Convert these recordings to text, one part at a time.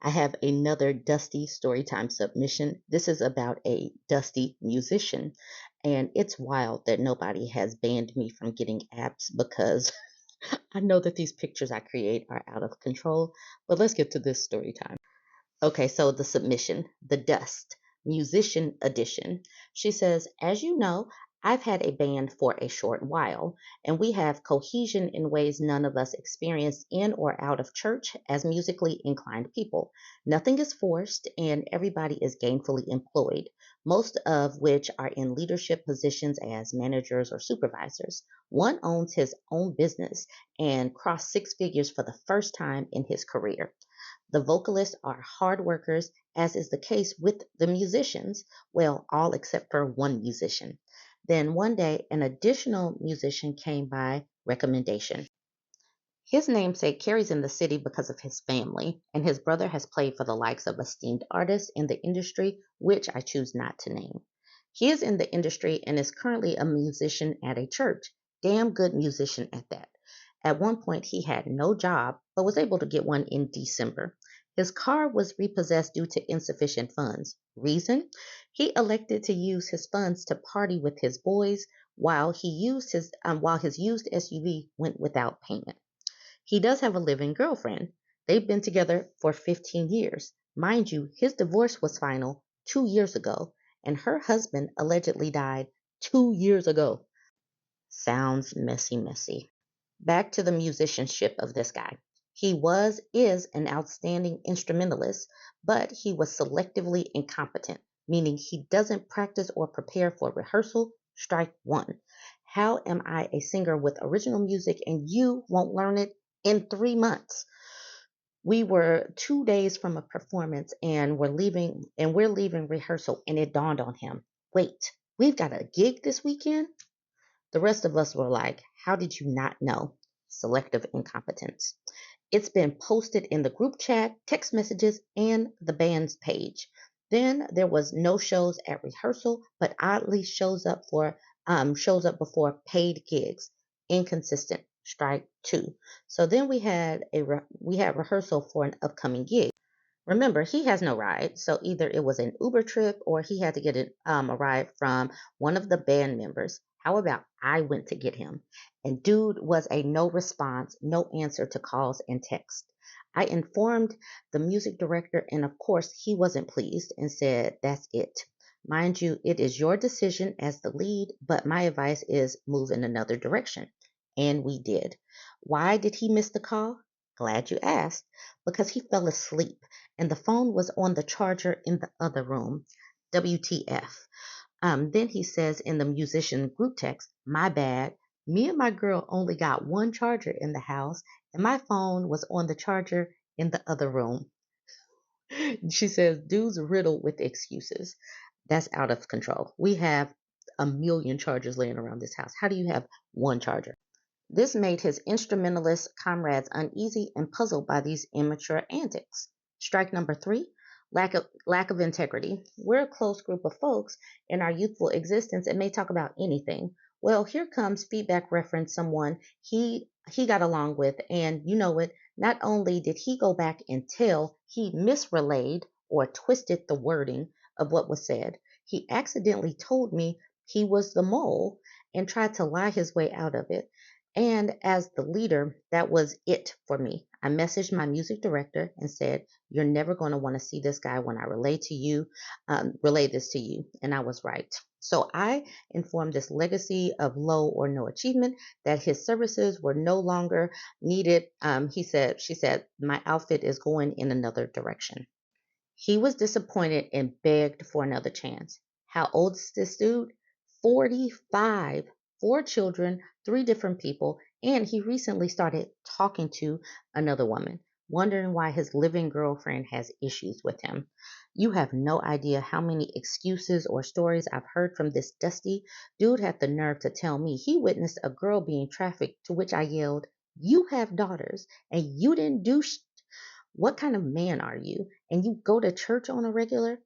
I have another Dusty Storytime submission. This is about a dusty musician, and it's wild that nobody has banned me from getting apps because I know that these pictures I create are out of control. But let's get to this story time. Okay, so the submission, the Dust, Musician Edition. She says, as you know, I've had a band for a short while, and we have cohesion in ways none of us experience in or out of church as musically inclined people. Nothing is forced, and everybody is gainfully employed, most of which are in leadership positions as managers or supervisors. One owns his own business and crossed six figures for the first time in his career. The vocalists are hard workers, as is the case with the musicians. Well, all except for one musician. Then one day, an additional musician came by recommendation. His namesake carries in the city because of his family, and his brother has played for the likes of esteemed artists in the industry, which I choose not to name. He is in the industry and is currently a musician at a church. Damn good musician at that. At one point, he had no job, but was able to get one in December. His car was repossessed due to insufficient funds. Reason? He elected to use his funds to party with his boys while his used SUV went without payment. He does have a living girlfriend. They've been together for 15 years. Mind you, his divorce was final 2 years ago, and her husband allegedly died 2 years ago. Sounds messy, messy. Back to the musicianship of this guy. Is an outstanding instrumentalist, but he was selectively incompetent, meaning he doesn't practice or prepare for rehearsal. Strike one. How am I a singer with original music and you won't learn it in 3 months? We were 2 days from a performance and we're leaving rehearsal and it dawned on him. Wait, we've got a gig this weekend? The rest of us were like, how did you not know? Selective incompetence. It's been posted in the group chat, text messages, and the band's page. Then there was no shows at rehearsal, but oddly shows up before paid gigs. Inconsistent. Strike two. So then we had rehearsal for an upcoming gig. Remember, he has no ride, so either it was an Uber trip or he had to get a ride from one of the band members. How about I went to get him? And dude was a no response, no answer to calls and texts. I informed the music director, and of course, he wasn't pleased and said, that's it. Mind you, it is your decision as the lead, but my advice is move in another direction. And we did. Why did he miss the call? Glad you asked. Because he fell asleep and the phone was on the charger in the other room. WTF. Then he says in the musician group text, my bad. Me and my girl only got one charger in the house, and my phone was on the charger in the other room. She says, dude's riddled with excuses. That's out of control. We have a million chargers laying around this house. How do you have one charger? This made his instrumentalist comrades uneasy and puzzled by these immature antics. Strike number three, lack of integrity. We're a close group of folks in our youthful existence and may talk about anything. Well, here comes feedback reference someone he got along with, and you know it, not only did he go back and tell, he misrelayed or twisted the wording of what was said. He accidentally told me he was the mole and tried to lie his way out of it. And as the leader, that was it for me. I messaged my music director and said, you're never going to want to see this guy when I relay this to you. And I was right. So I informed this legacy of low or no achievement that his services were no longer needed. She said, my outfit is going in another direction. He was disappointed and begged for another chance. How old is this dude? 45. Four children, three different people, and he recently started talking to another woman, wondering why his living girlfriend has issues with him. You have no idea how many excuses or stories I've heard from this dusty dude. Had the nerve to tell me he witnessed a girl being trafficked, to which I yelled, you have daughters and you didn't do what kind of man are you? And you go to church on a regular?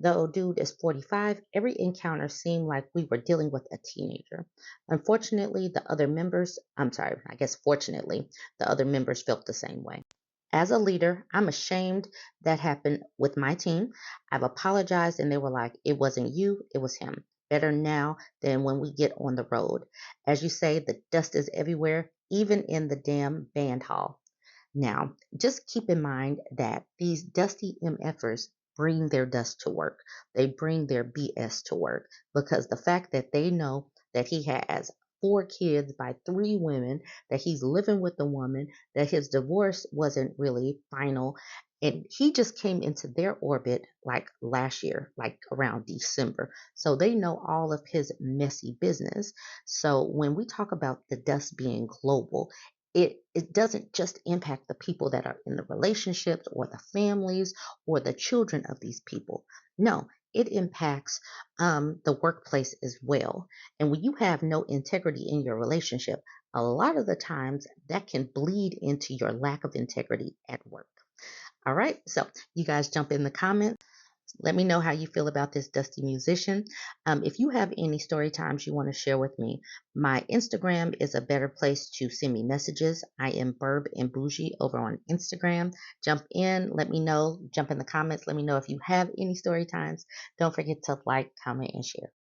Though dude is 45, every encounter seemed like we were dealing with a teenager. Unfortunately, the other members, I'm sorry, I guess fortunately, the other members felt the same way. As a leader, I'm ashamed that happened with my team. I've apologized and they were like, it wasn't you, it was him. Better now than when we get on the road. As you say, the dust is everywhere, even in the damn band hall. Now, just keep in mind that these dusty MFers bring their dust to work. They bring their BS to work because the fact that they know that he has 4 kids by 3 women, that he's living with a woman, that his divorce wasn't really final, and he just came into their orbit like last year, like around December. So they know all of his messy business. So when we talk about the dust being global, it doesn't just impact the people that are in the relationships or the families or the children of these people. No, it impacts the workplace as well. And when you have no integrity in your relationship, a lot of the times that can bleed into your lack of integrity at work. All right, so you guys jump in the comments. Let me know how you feel about this dusty musician. If you have any story times you want to share with me, my Instagram is a better place to send me messages. I am BurbNBougie over on Instagram. Jump in, let me know, jump in the comments, let me know if you have any story times. Don't forget to like, comment, and share.